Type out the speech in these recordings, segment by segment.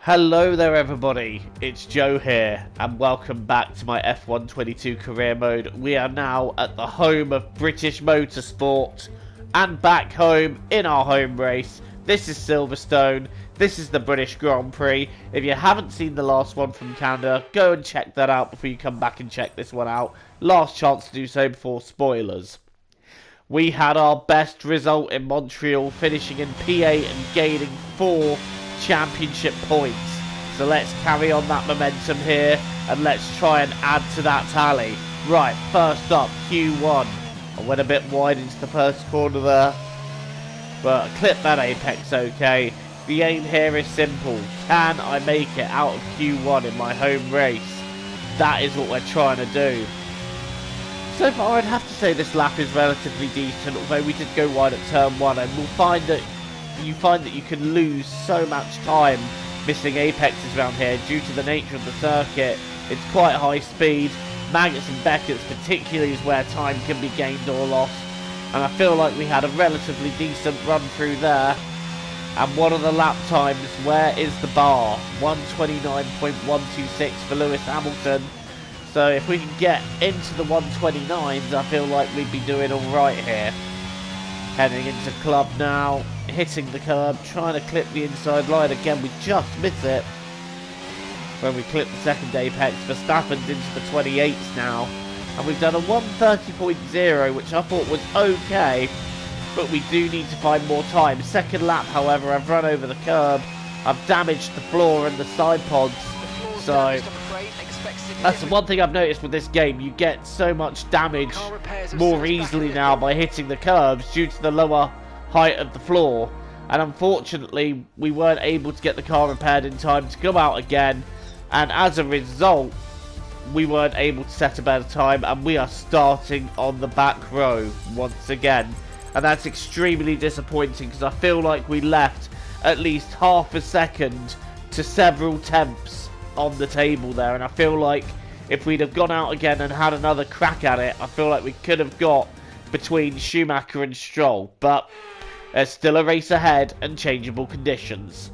Hello there everybody, it's Joe here and welcome back to my F1 22 career mode. We are now at the home of British Motorsport and back home in our home race. This is Silverstone, this is the British Grand Prix. If you haven't seen the last one from Canada, go and check that out before you come back and check this one out. Last chance to do so before spoilers. We had our best result in Montreal, finishing in P8 and gaining 4 championship points. So let's carry on that momentum here and let's try and add to that tally. Right, first up, Q1. I went a bit wide into the first corner there, but I clipped that apex okay. The aim here is simple. Can I make it out of Q1 in my home race? That is what we're trying to do. So far, I'd have to say this lap is relatively decent, although we did go wide at turn 1, and we'll find that you can lose so much time missing apexes around here due to the nature of the circuit. It's quite high speed. Maggots and Beckett's particularly is where time can be gained or lost, and I feel like we had a relatively decent run through there. And what are the lap times? Where is the bar? 129.126 for Lewis Hamilton. So if we can get into the 129s, I feel like we'd be doing alright here. Heading into club now, hitting the curb, trying to clip the inside line. Again, we just miss it. When we clip the second apex, Verstappen's into the 28s now. And we've done a 130.0, which I thought was okay. But we do need to find more time. Second lap, however, I've run over the curb. I've damaged the floor and the side pods. So that's the one thing I've noticed with this game. You get so much damage more easily now by hitting the curbs due to the lower height of the floor. And unfortunately, we weren't able to get the car repaired in time to come out again. And as a result, we weren't able to set a better time. And we are starting on the back row once again. And that's extremely disappointing because I feel like we left at least half a second to several tenths on the table there, and I feel like if we'd have gone out again and had another crack at it, I feel like we could have got between Schumacher and Stroll, but there's still a race ahead and changeable conditions.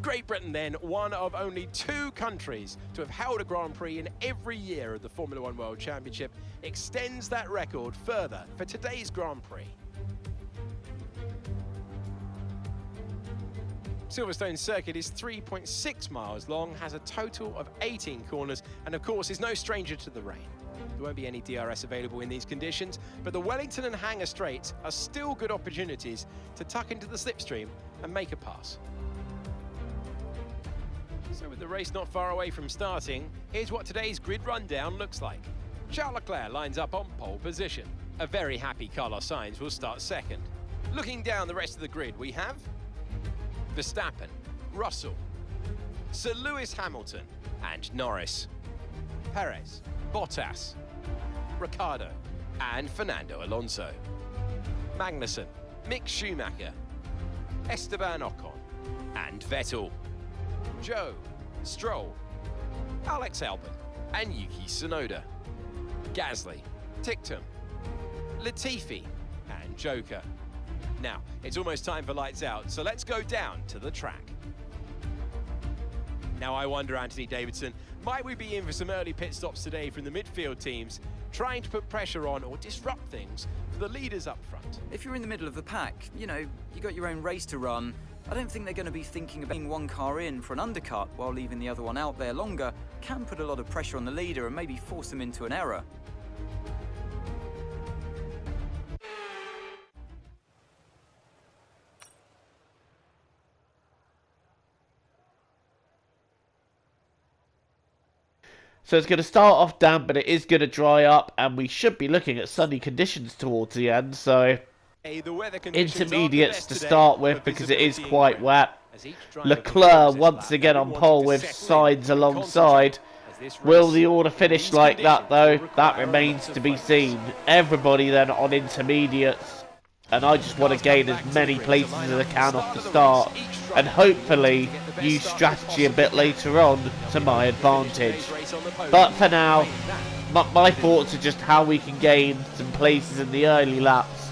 Great Britain then, one of only 2 countries to have held a Grand Prix in every year of the Formula One World Championship, extends that record further for today's Grand Prix. Silverstone circuit is 3.6 miles long, has a total of 18 corners, and of course is no stranger to the rain. There won't be any DRS available in these conditions, but the Wellington and Hangar straights are still good opportunities to tuck into the slipstream and make a pass. So with the race not far away from starting, here's what today's grid rundown looks like. Charles Leclerc lines up on pole position. A very happy Carlos Sainz will start second. Looking down the rest of the grid, we have Verstappen, Russell, Sir Lewis Hamilton and Norris, Perez, Bottas, Ricciardo and Fernando Alonso, Magnussen, Mick Schumacher, Esteban Ocon and Vettel, Joe, Stroll, Alex Albon and Yuki Tsunoda, Gasly, Ticktum, Latifi and Joker. Now, it's almost time for lights out, so let's go down to the track. Now I wonder, Anthony Davidson, might we be in for some early pit stops today from the midfield teams, trying to put pressure on or disrupt things for the leaders up front? If you're in the middle of the pack, you got your own race to run. I don't think they're going to be thinking about bringing one car in for an undercut while leaving the other one out there longer. Can put a lot of pressure on the leader and maybe force them into an error. So it's going to start off damp, but it is going to dry up, and we should be looking at sunny conditions towards the end, so intermediates to start with because it is quite wet. Leclerc once again on pole with Sainz alongside. Will the order finish like that though? That remains to be seen. Everybody then on intermediates, and I just want to gain as many places as I can off the start and hopefully use strategy a bit later on to my advantage. But for now, my thoughts are just how we can gain some places in the early laps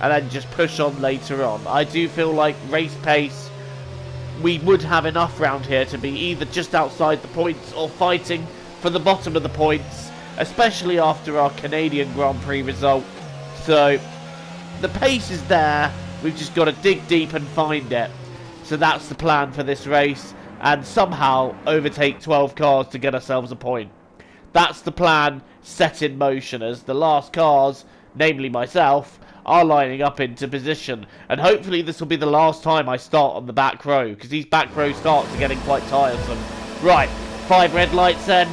and then just push on later on. I do feel like race pace we would have enough round here to be either just outside the points or fighting for the bottom of the points, especially after our Canadian Grand Prix result. So the pace is there, we've just got to dig deep and find it. So that's the plan for this race, and somehow overtake 12 cars to get ourselves a point. That's the plan set in motion as the last cars, namely myself, are lining up into position. And hopefully this will be the last time I start on the back row, because these back row starts are getting quite tiresome. Right, 5 red lights then.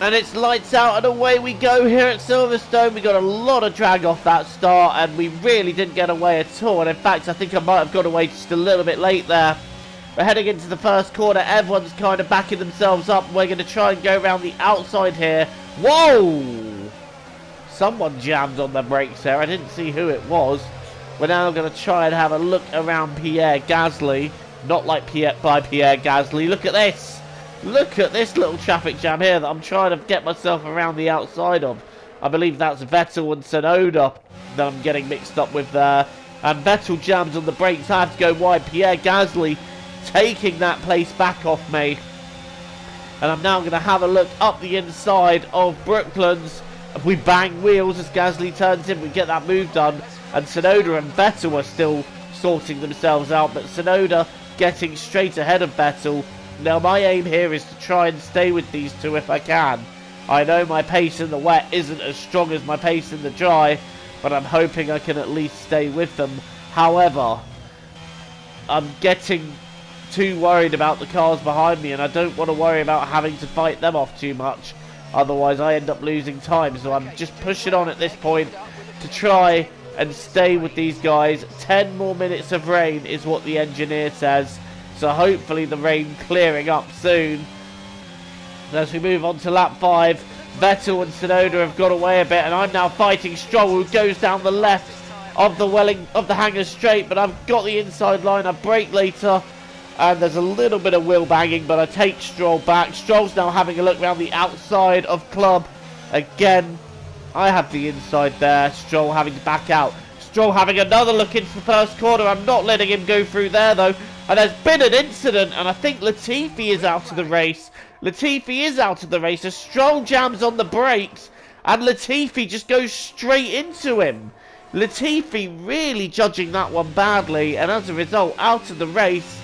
And it's lights out and away we go here at Silverstone. We got a lot of drag off that start and we really didn't get away at all. And in fact, I think I might have got away just a little bit late there. We're heading into the first corner. Everyone's kind of backing themselves up. We're going to try and go around the outside here. Whoa! Someone jammed on the brakes there. I didn't see who it was. We're now going to try and have a look around Pierre Gasly. Not like Pierre Gasly. Look at this. Look at this little traffic jam here that I'm trying to get myself around the outside of. I believe that's Vettel and Tsunoda that I'm getting mixed up with there. And Vettel jams on the brakes. I have to go wide. Pierre Gasly taking that place back off me. And I'm now going to have a look up the inside of Brooklands. We bang wheels as Gasly turns in. We get that move done. And Tsunoda and Vettel are still sorting themselves out. But Tsunoda getting straight ahead of Vettel. Now my aim here is to try and stay with these two if I can. I know my pace in the wet isn't as strong as my pace in the dry, but I'm hoping I can at least stay with them. However, I'm getting too worried about the cars behind me and I don't want to worry about having to fight them off too much. Otherwise I end up losing time, so I'm just pushing on at this point to try and stay with these guys. 10 more minutes of rain is what the engineer says. So hopefully the rain clearing up soon. As we move on to lap 5, Vettel and Tsunoda have got away a bit, and I'm now fighting Stroll, who goes down the left of the hangar straight. But I've got the inside line. I brake later, and there's a little bit of wheel banging, but I take Stroll back. Stroll's now having a look around the outside of Club. Again, I have the inside there. Stroll having to back out. Stroll having another look into the first corner. I'm not letting him go through there though. And there's been an incident, and I think Latifi is out of the race. Latifi is out of the race as Stroll jams on the brakes, and Latifi just goes straight into him. Latifi really judging that one badly, and as a result, out of the race.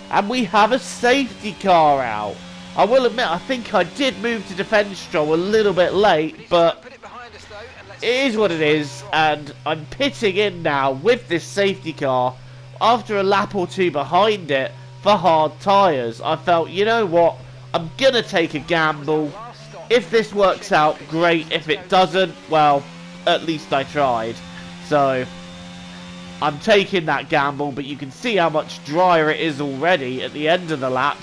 And we have a safety car out. I will admit, I think I did move to defend Stroll a little bit late, but it is what it is, and I'm pitting in now with this safety car. After a lap or two behind it for hard tyres, I felt, you know what, I'm going to take a gamble. If this works out, great. If it doesn't, well, at least I tried. So, I'm taking that gamble, but you can see how much drier it is already at the end of the lap.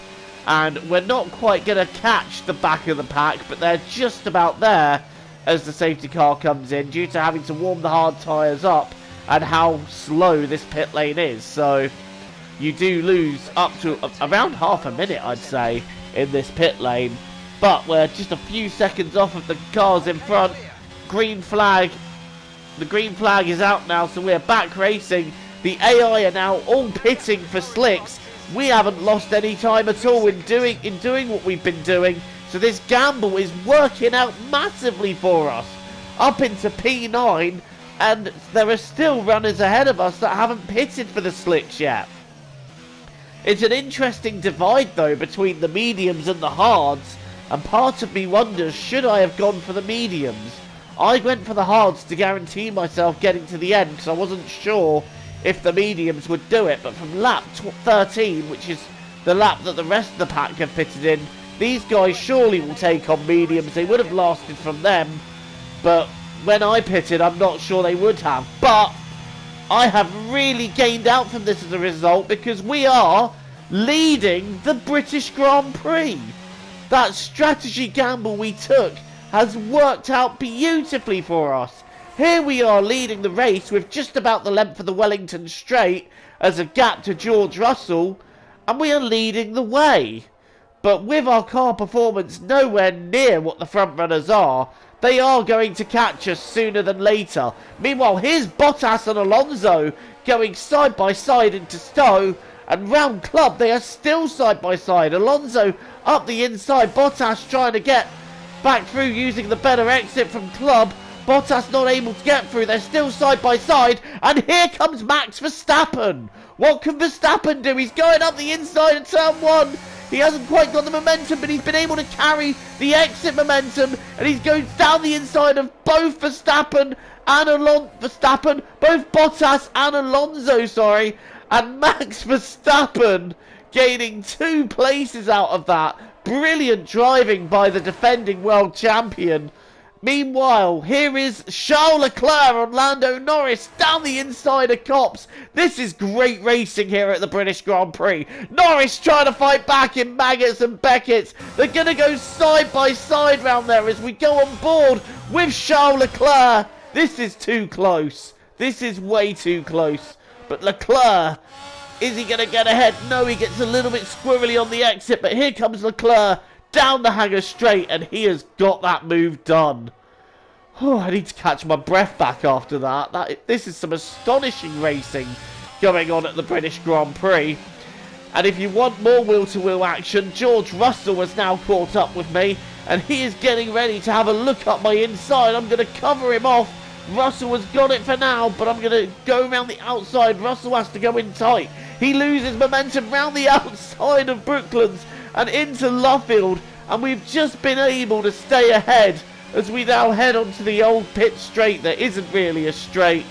And we're not quite going to catch the back of the pack, but they're just about there as the safety car comes in due to having to warm the hard tyres up. And how slow this pit lane is. So you do lose up to around half a minute, I'd say, in this pit lane. But we're just a few seconds off of the cars in front. Green flag. The green flag is out now, so we're back racing. The AI are now all pitting for slicks. We haven't lost any time at all in doing what we've been doing. So this gamble is working out massively for us. Up into P9. And there are still runners ahead of us that haven't pitted for the slicks yet. It's an interesting divide though between the mediums and the hards, and part of me wonders, should I have gone for the mediums? I went for the hards to guarantee myself getting to the end because I wasn't sure if the mediums would do it, but from lap 13, which is the lap that the rest of the pack have pitted in, these guys surely will take on mediums. They would have lasted from them, but when I pitted, I'm not sure they would have. But I have really gained out from this as a result because we are leading the British Grand Prix. That strategy gamble we took has worked out beautifully for us. Here we are leading the race with just about the length of the Wellington Straight as a gap to George Russell, and we are leading the way. But with our car performance nowhere near what the front runners are, they are going to catch us sooner than later. Meanwhile, here's Bottas and Alonso going side by side into Stowe, and round Club they are still side by side. Alonso up the inside, Bottas trying to get back through using the better exit from Club. Bottas not able to get through, they're still side by side, and here comes Max Verstappen. What can Verstappen do? He's going up the inside of turn 1. He hasn't quite got the momentum, but he's been able to carry the exit momentum, and he's going down the inside of both Verstappen and both Bottas and Alonso, sorry, and Max Verstappen gaining 2 places out of that. Brilliant driving by the defending world champion. Meanwhile, here is Charles Leclerc on Lando Norris down the inside of Copse. This is great racing here at the British Grand Prix. Norris trying to fight back in Maggotts and Beckett's. They're going to go side by side round there as we go on board with Charles Leclerc. This is too close. This is way too close. But Leclerc, is he going to get ahead? No, he gets a little bit squirrely on the exit. But here comes Leclerc down the hanger straight, and he has got that move done. Oh, I need to catch my breath back after that. This is some astonishing racing going on at the British Grand Prix. And if you want more wheel-to-wheel action, George Russell has now caught up with me, and he is getting ready to have a look up my inside. I'm going to cover him off. Russell has got it for now, but I'm going to go around the outside. Russell has to go in tight. He loses momentum round the outside of Brooklands and into Luffield, and we've just been able to stay ahead as we now head onto the old pit straight that isn't really a straight.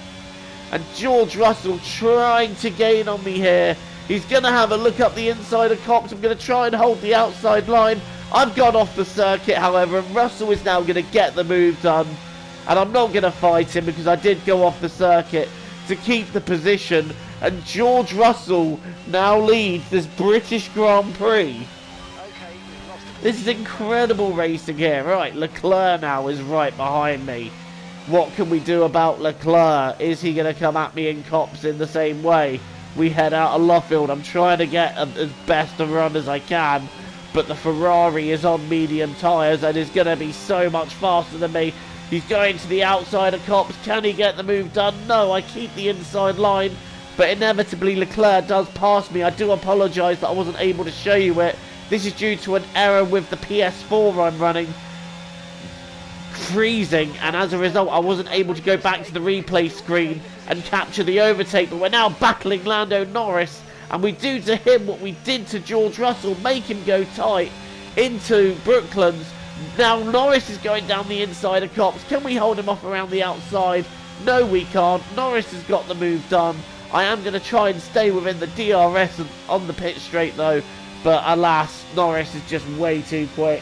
And George Russell trying to gain on me here. He's going to have a look up the inside of Copse. I'm going to try and hold the outside line. I've gone off the circuit, however, and Russell is now going to get the move done. And I'm not going to fight him because I did go off the circuit to keep the position. And George Russell now leads this British Grand Prix. This is incredible racing here. Right, Leclerc now is right behind me. What can we do about Leclerc? Is he going to come at me in Copse in the same way? We head out of Luffield. I'm trying to get as best a run as I can, but the Ferrari is on medium tyres and is going to be so much faster than me. He's going to the outside of Copse. Can he get the move done? No, I keep the inside line, but inevitably Leclerc does pass me. I do apologise that I wasn't able to show you it. This is due to an error with the PS4 I'm running, freezing, and as a result I wasn't able to go back to the replay screen and capture the overtake. But we're now battling Lando Norris, and we do to him what we did to George Russell, make him go tight into Brooklands. Now Norris is going down the inside of Copse. Can we hold him off around the outside? No, we can't. Norris has got the move done. I am going to try and stay within the DRS on the pit straight though, but alas, Norris is just way too quick.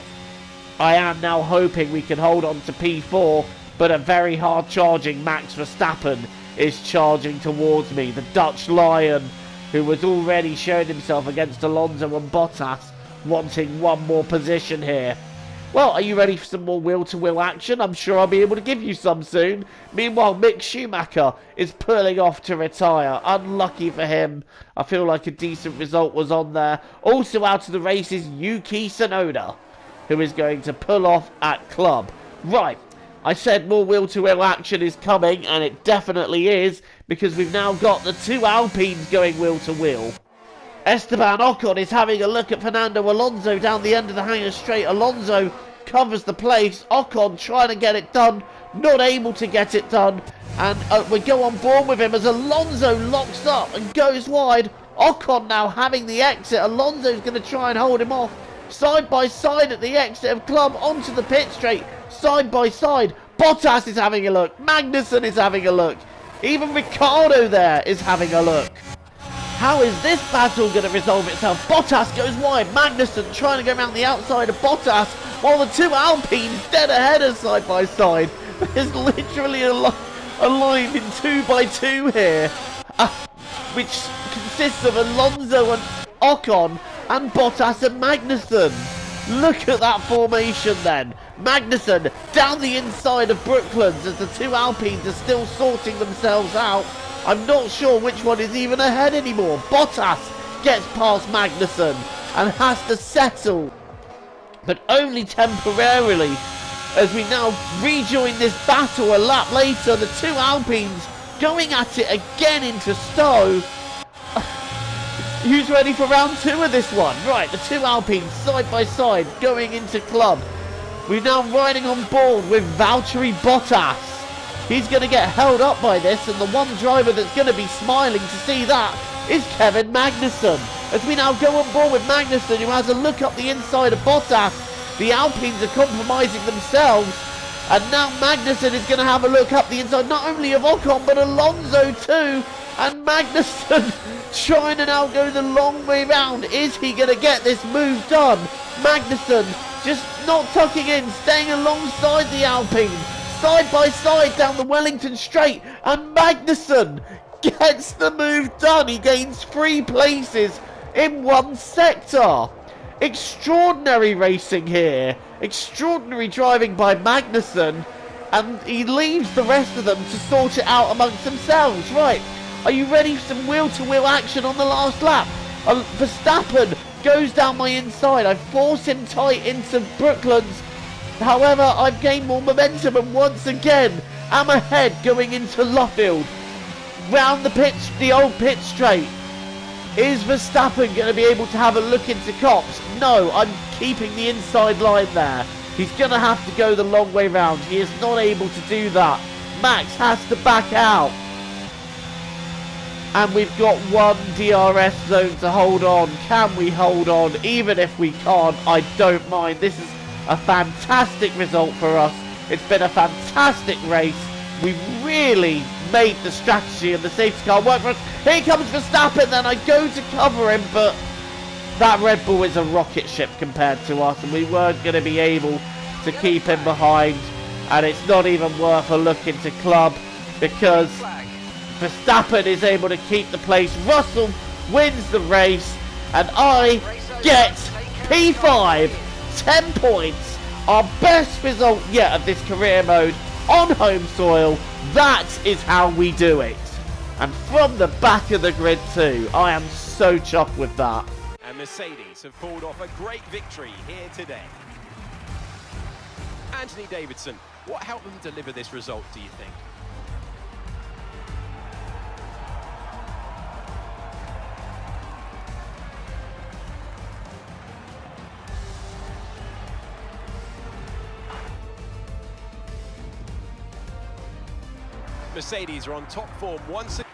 I am now hoping we can hold on to P4, but a very hard charging Max Verstappen is charging towards me. The Dutch Lion, who was already showing himself against Alonso and Bottas, wanting one more position here. Well, are you ready for some more wheel-to-wheel action? I'm sure I'll be able to give you some soon. Meanwhile, Mick Schumacher is pulling off to retire. Unlucky for him. I feel like a decent result was on there. Also out of the race is Yuki Tsunoda, who is going to pull off at Club. Right, I said more wheel-to-wheel action is coming, and it definitely is, because we've now got the 2 Alpines going wheel-to-wheel. Esteban Ocon is having a look at Fernando Alonso down the end of the hangar straight. Alonso covers the place. Ocon trying to get it done, not able to get it done. And we go on board with him as Alonso locks up and goes wide. Ocon now having the exit. Alonso's going to try and hold him off. Side by side at the exit of Club onto the pit straight. Side by side. Bottas is having a look. Magnussen is having a look. Even Ricciardo there is having a look. How is this battle going to resolve itself? Bottas goes wide. Magnussen trying to go around the outside of Bottas, while the 2 Alpines dead ahead of side by side. There's literally a line in 2x2 here, which consists of Alonso and Ocon and Bottas and Magnussen. Look at that formation then. Magnussen down the inside of Brooklands as the 2 Alpines are still sorting themselves out. I'm not sure which one is even ahead anymore. Bottas gets past Magnussen and has to settle, but only temporarily, as we now rejoin this battle a lap later. The 2 Alpines going at it again into Stowe. Who's ready for round 2 of this one? Right, the two Alpines side by side going into club. We're now riding on board with Valtteri Bottas. He's going to get held up by this, and the one driver that's going to be smiling to see that is Kevin Magnussen. As we now go on board with Magnussen, who has a look up the inside of Bottas. The Alpines are compromising themselves, and now Magnussen is going to have a look up the inside, not only of Ocon, but Alonso too. And Magnussen trying to now go the long way round. Is he going to get this move done? Magnussen just not tucking in, staying alongside the Alpine, side by side down the Wellington Straight, and Magnussen gets the move done. He gains 3 places in one sector. Extraordinary racing here, extraordinary driving by Magnussen, and he leaves the rest of them to sort it out amongst themselves. Right, are you ready for some wheel-to-wheel action on the last lap? Verstappen goes down my inside. I force him tight into Brooklands. However, I've gained more momentum, and once again, I'm ahead going into Luffield. Round the old pit straight. Is Verstappen going to be able to have a look into Copse? No, I'm keeping the inside line there. He's going to have to go the long way round. He is not able to do that. Max has to back out. And we've got one DRS zone to hold on. Can we hold on? Even if we can't, I don't mind. This is a fantastic result for us. It's been a fantastic race. We really made the strategy and the safety car work for us. Here comes Verstappen, then I go to cover him, but that Red Bull is a rocket ship compared to us, and we weren't going to be able to keep him behind. And it's not even worth a look into club, because Verstappen is able to keep the place. Russell wins the race, and I get P5, 10 points, our best result yet of this career mode on home soil. That is how we do it. And from the back of the grid too. I am so chuffed with that. And Mercedes have pulled off a great victory here today. Anthony Davidson, what helped them deliver this result, do you think? Mercedes are on top form once again.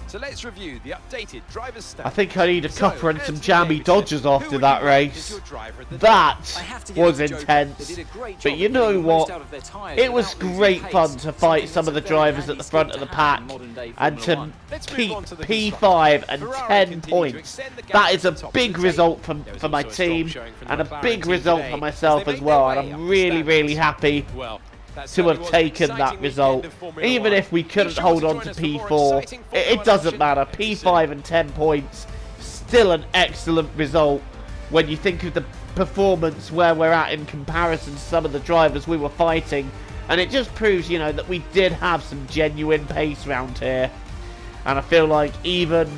So let's review the updated driver's stats. I think I need a cuppa and some jammy Dodgers after that race. That was intense. But you know what? It was great fun to fight some of the drivers at the front of the pack and to keep P5 and 10 points. That is a big result for my team and a big result for myself as well. And I'm really, really happy to have taken that result. Even if we couldn't hold on to P4, it doesn't matter. P5 and 10 points, still an excellent result when you think of the performance where we're at in comparison to some of the drivers we were fighting. And it just proves, you know, that we did have some genuine pace round here. And I feel like even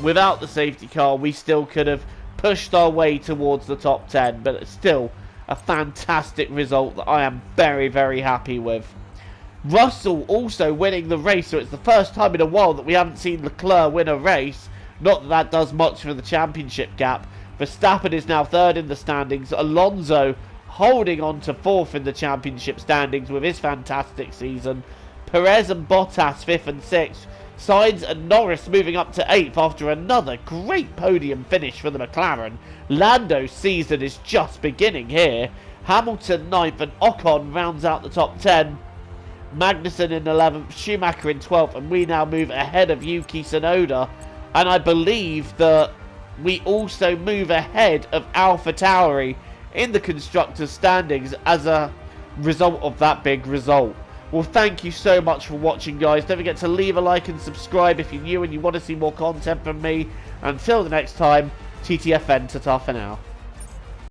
without the safety car, we still could have pushed our way towards the top 10, but it's still a fantastic result that I am very, very happy with. Russell also winning the race, so it's the first time in a while that we haven't seen Leclerc win a race. Not that that does much for the championship gap. Verstappen is now third in the standings. Alonso holding on to fourth in the championship standings with his fantastic season. Perez and Bottas fifth and sixth. Sainz and Norris moving up to 8th after another great podium finish for the McLaren. Lando's season is just beginning here. Hamilton 9th and Ocon rounds out the top 10. Magnussen in 11th, Schumacher in 12th, and we now move ahead of Yuki Tsunoda. And I believe that we also move ahead of AlphaTauri in the Constructors' standings as a result of that big result. Well, thank you so much for watching, guys. Don't forget to leave a like and subscribe if you're new and you want to see more content from me. Until the next time, TTFN, ta-ta for now.